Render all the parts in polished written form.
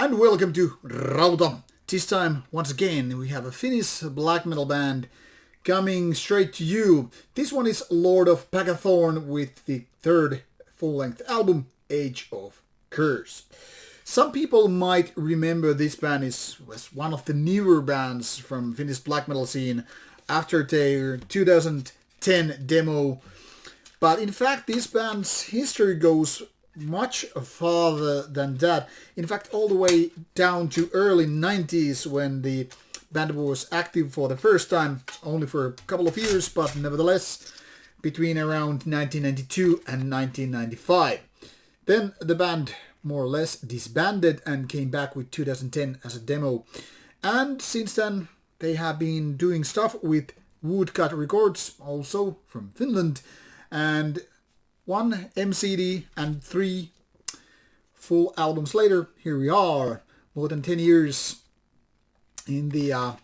And welcome to Rauta. This time, once again, we have a Finnish black metal band coming straight to you. This one is Lord of Pagathorn with the third full-length album, Age of Curse. Some people might remember this band was one of the newer bands from Finnish black metal scene after their 2010 demo. But in fact, this band's history goes much farther than that. In fact, all the way down to early 90s when the band was active for the first time, only for a couple of years, but nevertheless between around 1992 and 1995. Then the band more or less disbanded and came back with 2010 as a demo. And since then they have been doing stuff with Woodcut Records, also from Finland, and one MCD and 3 full albums later, here we are, more than 10 years in the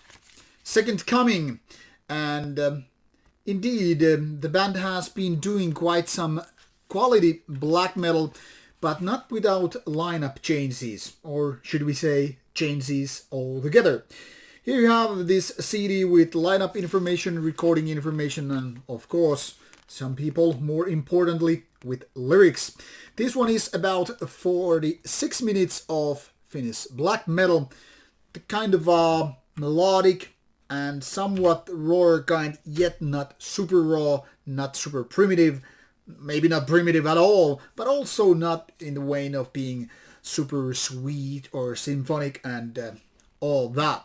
second coming. And indeed, the band has been doing quite some quality black metal, but not without lineup changes, or should we say changes altogether. Here you have this CD with lineup information, recording information, and of course, some people more importantly with lyrics. This one is about 46 minutes of Finnish black metal, the kind of melodic and somewhat raw kind, yet not super raw, not super primitive, maybe not primitive at all, but also not in the vein of being super sweet or symphonic and all that.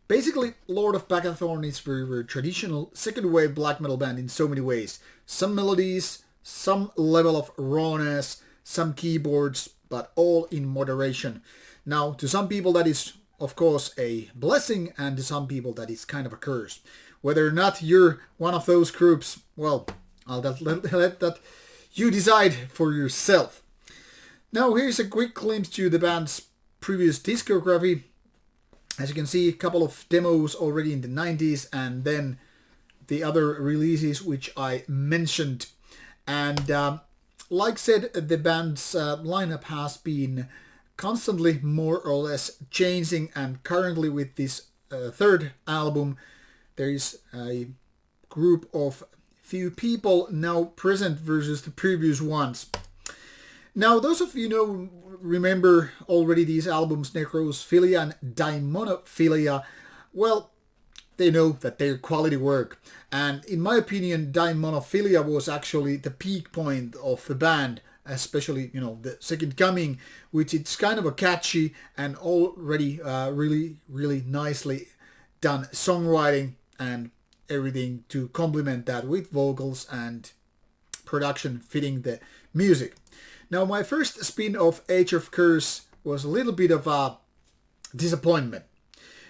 Basically, Lord of Pagathorn is very traditional second wave black metal band in so many ways. Some melodies, some level of rawness, some keyboards, but all in moderation. Now, to some people that is of course a blessing, and to some people that is kind of a curse. Whether or not you're one of those groups, well, I'll let that you decide for yourself. Now here's a quick glimpse to the band's previous discography. As you can see, a couple of demos already in the 90s, and then the other releases which I mentioned. And like said, the band's lineup has been constantly more or less changing, and currently with this third album there is a group of few people now present versus the previous ones. Now, those of you remember already these albums, Necrophilia and Daemonophilia, well, they know that they're quality work. And in my opinion, Daemonophilia was actually the peak point of the band, especially, the second coming, which it's kind of a catchy and already really nicely done songwriting and everything to complement that with vocals and production fitting the music. Now, my first spin of Age of Curse was a little bit of a disappointment.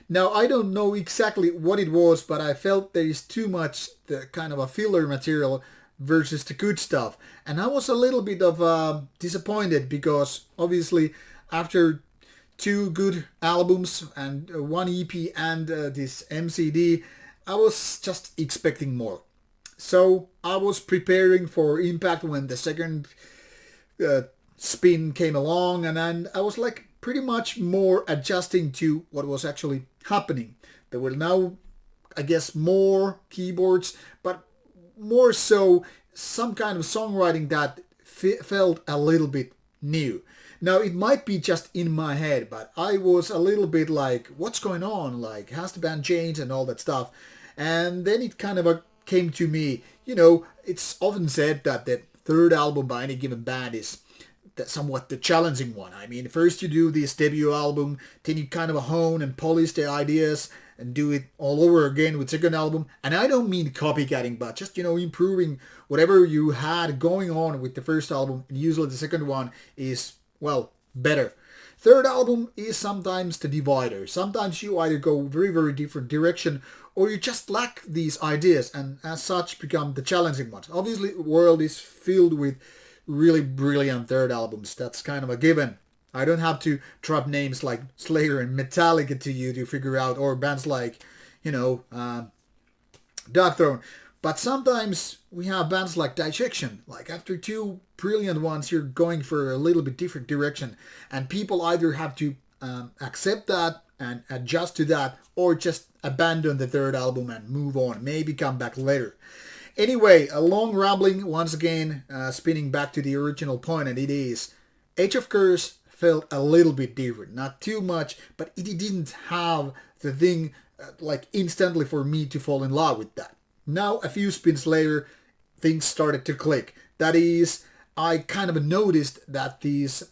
Now, I don't know exactly what it was, but I felt there is too much the kind of a filler material versus the good stuff. And I was a little bit of disappointed because obviously after 2 good albums and 1 EP and this MCD, I was just expecting more. So I was preparing for impact when the second spin came along, and then I was like pretty much more adjusting to what was actually happening. There were now, I guess, more keyboards, but more so some kind of songwriting that felt a little bit new. Now, it might be just in my head, but I was a little bit like, what's going on? Like, has the band changed and all that stuff? And then it kind of came to me, it's often said that the third album by any given band is somewhat the challenging one. I mean, first you do this debut album, then you kind of hone and polish the ideas and do it all over again with second album. And I don't mean copycatting, but just, improving whatever you had going on with the first album. And usually the second one is, well, better. Third album is sometimes the divider. Sometimes you either go very different direction, or you just lack these ideas and as such become the challenging ones. Obviously, the world is filled with really brilliant third albums. That's kind of a given. I don't have to drop names like Slayer and Metallica to you to figure out, or bands like, Darkthrone. But sometimes we have bands like Dissection. Like after 2 brilliant ones, you're going for a little bit different direction. And people either have to accept that and adjust to that, or just abandon the third album and move on, maybe come back later. Anyway, a long rambling once again, spinning back to the original point, and it is Age of Curse felt a little bit different, not too much, but it didn't have the thing like instantly for me to fall in love with that. Now a few spins later, things started to click. That is, I kind of noticed that these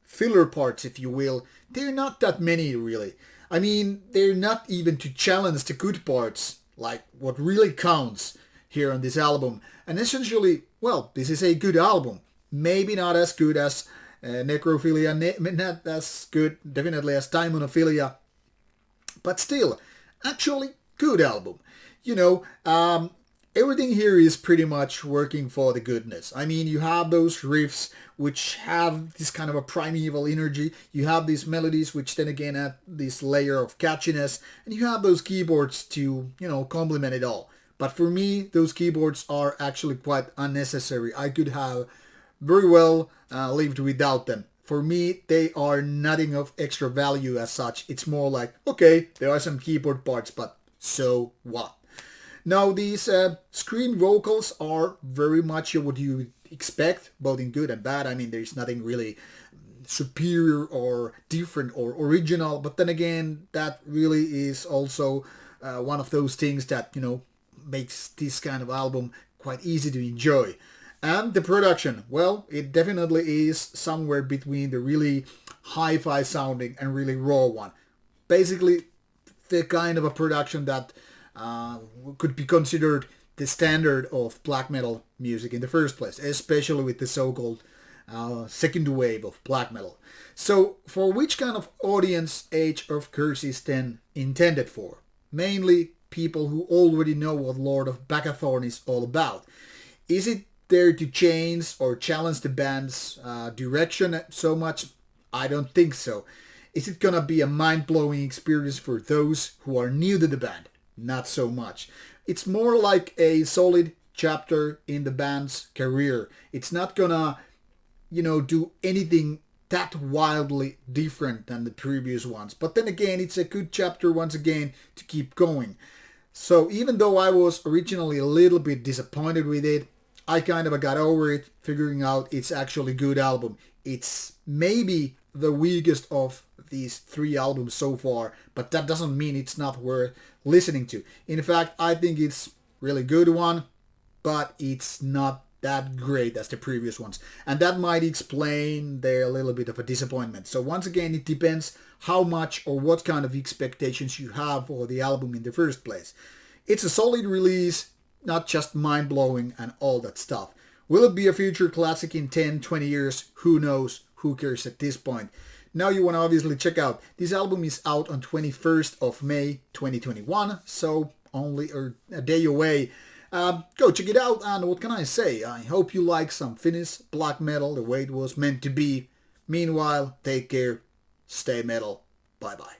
filler parts, if you will, they're not that many really. I mean, they're not even to challenge the good parts, like what really counts here on this album. And essentially, well, this is a good album. Maybe not as good as Necrophilia, not as good, definitely as Daemonophilia, but still, actually good album. You know, everything here is pretty much working for the goodness. I mean, you have those riffs which have this kind of a primeval energy. You have these melodies which then again add this layer of catchiness. And you have those keyboards to, you know, complement it all. But for me, those keyboards are actually quite unnecessary. I could have very well lived without them. For me, they are nothing of extra value as such. It's more like, okay, there are some keyboard parts, but so what? Now, these screen vocals are very much what you expect, both in good and bad. I mean, there's nothing really superior or different or original. But then again, that really is also one of those things that, you know, makes this kind of album quite easy to enjoy. And the production, well, it definitely is somewhere between the really hi-fi sounding and really raw one. Basically, the kind of a production that could be considered the standard of black metal music in the first place, especially with the so-called second wave of black metal. So, for which kind of audience Age of Curse is then intended for? Mainly people who already know what Lord of Pagathorn is all about. Is it there to change or challenge the band's direction so much? I don't think so. Is it gonna be a mind-blowing experience for those who are new to the band? Not so much. It's more like a solid chapter in the band's career. It's not gonna, you know, do anything that wildly different than the previous ones. But then again, it's a good chapter once again to keep going. So even though I was originally a little bit disappointed with it, I kind of got over it, figuring out it's actually a good album. It's maybe the weakest of these three albums so far, but that doesn't mean it's not worth listening to. In fact, I think it's really good one, but it's not that great as the previous ones. And that might explain their little bit of a disappointment. So once again, it depends how much or what kind of expectations you have for the album in the first place. It's a solid release, not just mind-blowing and all that stuff. Will it be a future classic in 10, 20 years? Who knows? Who cares at this point? Now you want to obviously check out. This album is out on 21st of May 2021, so only a day away. Go check it out, and what can I say? I hope you like some Finnish black metal the way it was meant to be. Meanwhile, take care, stay metal, bye bye.